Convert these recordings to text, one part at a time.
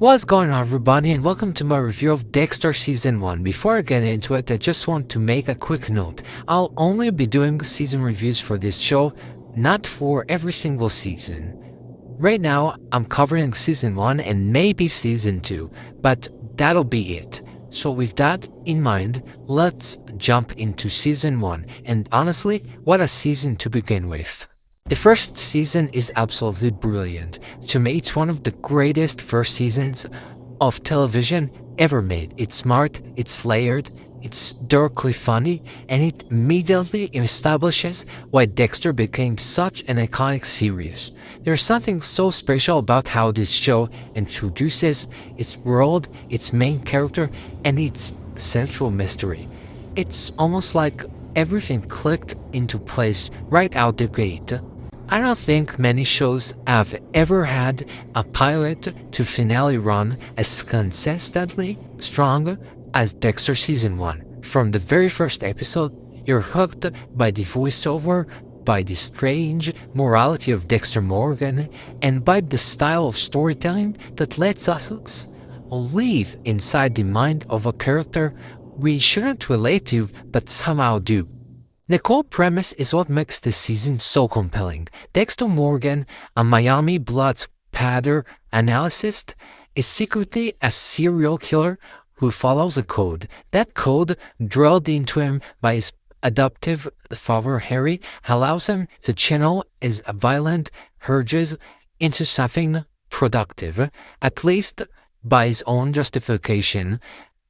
What's going on, everybody, and welcome to my review of Dexter Season 1. Before I get into it, I just want to make a quick note. I'll only be doing season reviews for this show, not for every single season. Right now, I'm covering Season 1 and maybe Season 2, but that'll be it. So with that in mind, let's jump into Season 1, and honestly, what a season to begin with. The first season is absolutely brilliant. To me, it's one of the greatest first seasons of television ever made. It's smart, it's layered, it's darkly funny, and it immediately establishes why Dexter became such an iconic series. There's something so special about how this show introduces its world, its main character, and its central mystery. It's almost like everything clicked into place right out the gate. I don't think many shows have ever had a pilot to finale run as consistently strong as Dexter Season 1. From the very first episode, you're hooked by the voiceover, by the strange morality of Dexter Morgan, and by the style of storytelling that lets us live inside the mind of a character we shouldn't relate to but somehow do. The core premise is what makes this season so compelling. Dexter Morgan, a Miami blood spatter analyst, is secretly a serial killer who follows a code. That code, drilled into him by his adoptive father Harry, allows him to channel his violent urges into something productive, at least by his own justification.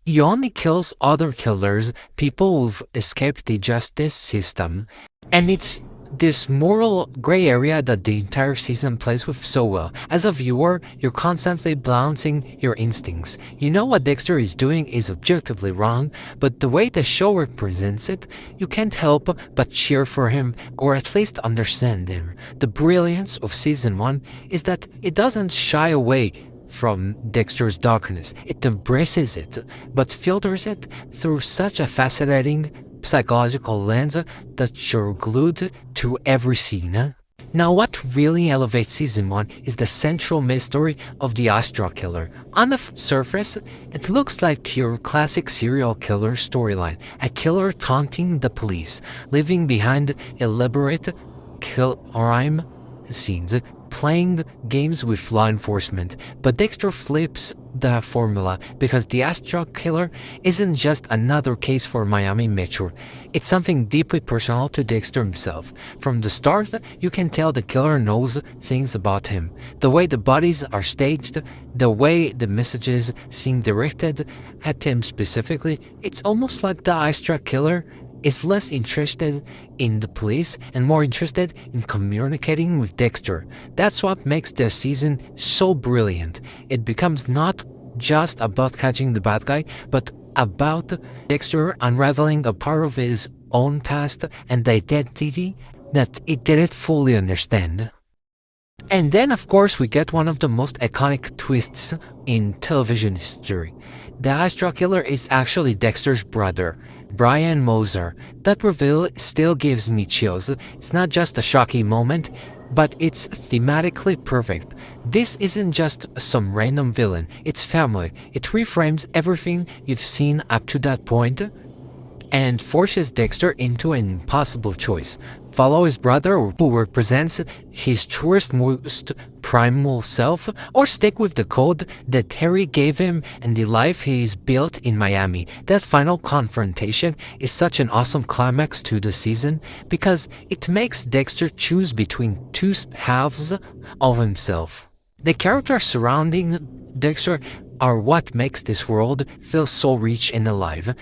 He only kills other killers, people who've escaped the justice system, and it's this moral gray area that the entire season plays with so well. As a viewer, you're constantly balancing your instincts. You know what Dexter is doing is objectively wrong, but the way the show represents it, you can't help but cheer for him, or at least understand him. The brilliance of Season 1 is that it doesn't shy away from Dexter's darkness. It embraces it, but filters it through such a fascinating psychological lens that you're glued to every scene. Now, what really elevates Season 1 is the central mystery of the Astra Killer. On the surface, it looks like your classic serial killer storyline, a killer taunting the police, leaving behind elaborate crime scenes, playing games with law enforcement. But Dexter flips the formula, because the Astra Killer isn't just another case for Miami Metro. It's something deeply personal to Dexter himself. From the start, you can tell the killer knows things about him. The way the bodies are staged, the way the messages seem directed at him specifically, it's almost like the Astra Killer is less interested in the police and more interested in communicating with Dexter. That's what makes the season so brilliant. It becomes not just about catching the bad guy, but about Dexter unraveling a part of his own past and identity that he didn't fully understand. And then, of course, we get one of the most iconic twists in television history. The Astra Killer is actually Dexter's brother, Brian Moser. That reveal still gives me chills. It's not just a shocking moment, but it's thematically perfect. This isn't just some random villain, it's family. It reframes everything you've seen up to that point and forces Dexter into an impossible choice. Follow his brother, who represents his truest, most primal self, or stick with the code that Harry gave him and the life he's built in Miami. That final confrontation is such an awesome climax to the season, because it makes Dexter choose between two halves of himself. The characters surrounding Dexter are what makes this world feel so rich and alive.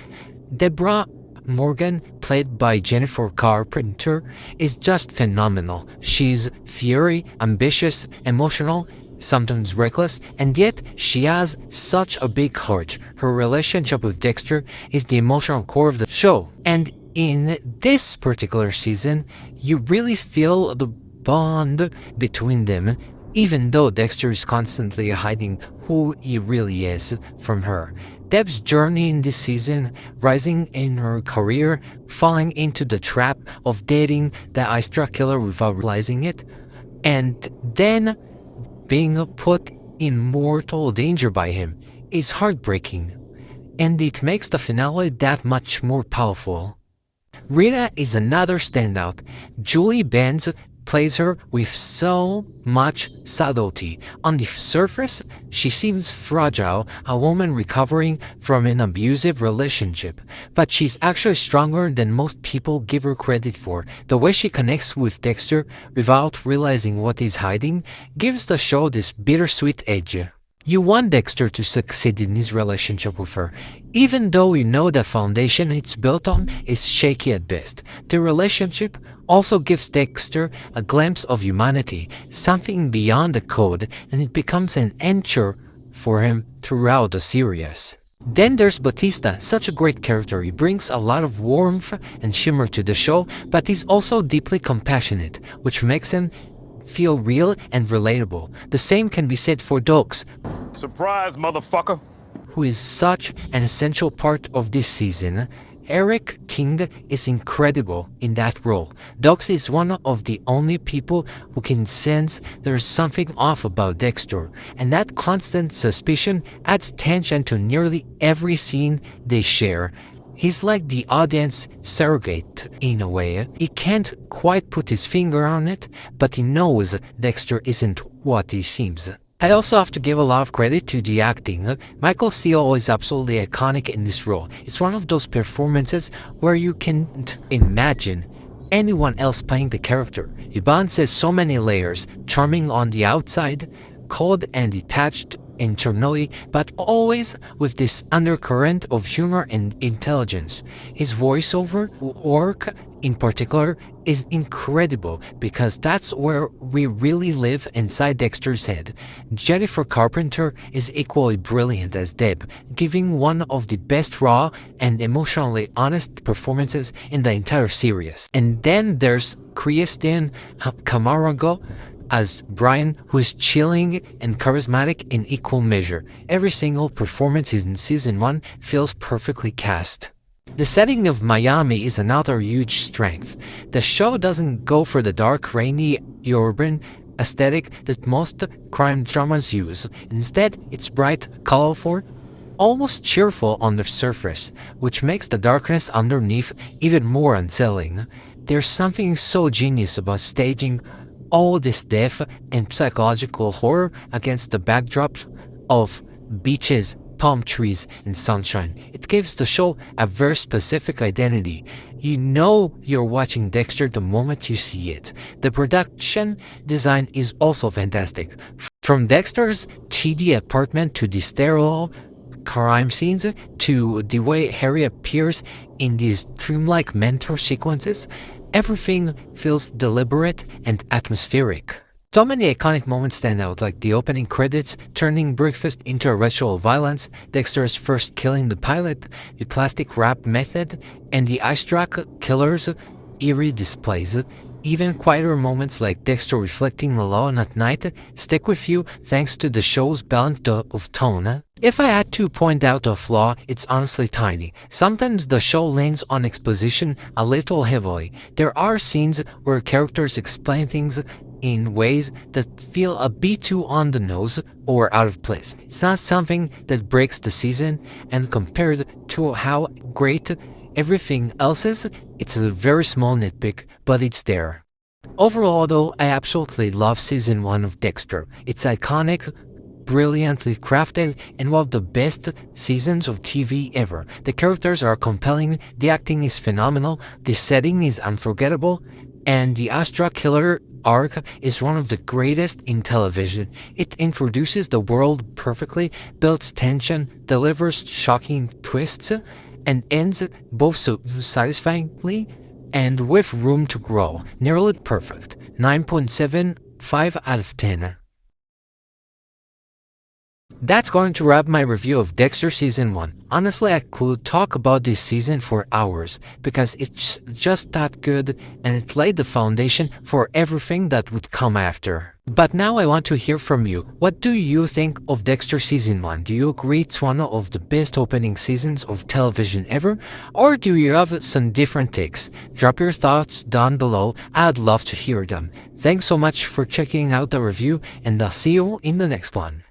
Deborah Morgan, played by Jennifer Carpenter, is just phenomenal. She's fiery, ambitious, emotional, sometimes reckless, and yet she has such a big heart. Her relationship with Dexter is the emotional core of the show, and in this particular season, you really feel the bond between them, even though Dexter is constantly hiding who he really is from her. Deb's journey in this season, rising in her career, falling into the trap of dating the Astra Killer without realizing it, and then being put in mortal danger by him is heartbreaking, and it makes the finale that much more powerful. Rita is another standout. Julie Benz plays her with so much subtlety. On the surface, she seems fragile, a woman recovering from an abusive relationship, but she's actually stronger than most people give her credit for. The way she connects with Dexter without realizing what he's hiding gives the show this bittersweet edge. You want Dexter to succeed in his relationship with her, even though you know the foundation it's built on is shaky at best. The relationship also gives Dexter a glimpse of humanity, something beyond the code, and it becomes an anchor for him throughout the series. Then there's Batista, such a great character. He brings a lot of warmth and humor to the show, but he's also deeply compassionate, which makes him feel real and relatable. The same can be said for Dogs. Surprise, motherfucker! Who is such an essential part of this season. Eric King is incredible in that role. Dogs is one of the only people who can sense there's something off about Dexter, and that constant suspicion adds tension to nearly every scene they share. He's like the audience surrogate in a way. He can't quite put his finger on it, but he knows Dexter isn't what he seems. I also have to give a lot of credit to the acting. Michael Cera is absolutely iconic in this role. It's one of those performances where you can't imagine anyone else playing the character. He balances so many layers, charming on the outside, cold and detached internally, but always with this undercurrent of humor and intelligence. His voiceover work in particular is incredible because that's where we really live inside Dexter's head. Jennifer Carpenter is equally brilliant as Deb, giving one of the best raw and emotionally honest performances in the entire series. And then there's Kristen Camargo as Brian, who is chilling and charismatic in equal measure. Every single performance in Season 1 feels perfectly cast. The setting of Miami is another huge strength. The show doesn't go for the dark, rainy, urban aesthetic that most crime dramas use. Instead, it's bright, colorful, almost cheerful on the surface, which makes the darkness underneath even more unsettling. There's something so genius about staging all this death and psychological horror against the backdrop of beaches, palm trees, and sunshine. It gives the show a very specific identity. You know you're watching Dexter the moment you see it. The production design is also fantastic. From Dexter's TD apartment to the sterile crime scenes to the way Harry appears in these dreamlike mentor sequences, everything feels deliberate and atmospheric. So many iconic moments stand out, like the opening credits turning breakfast into a ritual of violence, Dexter's first killing the pilot, the plastic wrap method, and the ice truck killer's eerie displays. Even quieter moments like Dexter reflecting alone at night stick with you thanks to the show's balance of tone. If I had to point out a flaw, it's honestly tiny. Sometimes the show leans on exposition a little heavily. There are scenes where characters explain things in ways that feel a bit too on the nose or out of place. It's not something that breaks the season, and compared to how great everything else is, it's a very small nitpick, but it's there. Overall though, I absolutely love Season 1 of Dexter. It's iconic, brilliantly crafted, and one of the best seasons of TV ever. The characters are compelling, the acting is phenomenal, the setting is unforgettable, and the Astra Killer arc is one of the greatest in television. It introduces the world perfectly, builds tension, delivers shocking twists, and ends both so satisfyingly and with room to grow. Nearly perfect. 9.75 out of 10. That's going to wrap my review of Dexter Season 1. Honestly, I could talk about this season for hours because it's just that good and it laid the foundation for everything that would come after. But now I want to hear from you. What do you think of Dexter Season 1? Do you agree it's one of the best opening seasons of television ever? Or do you have some different takes? Drop your thoughts down below. I'd love to hear them. Thanks so much for checking out the review, and I'll see you in the next one.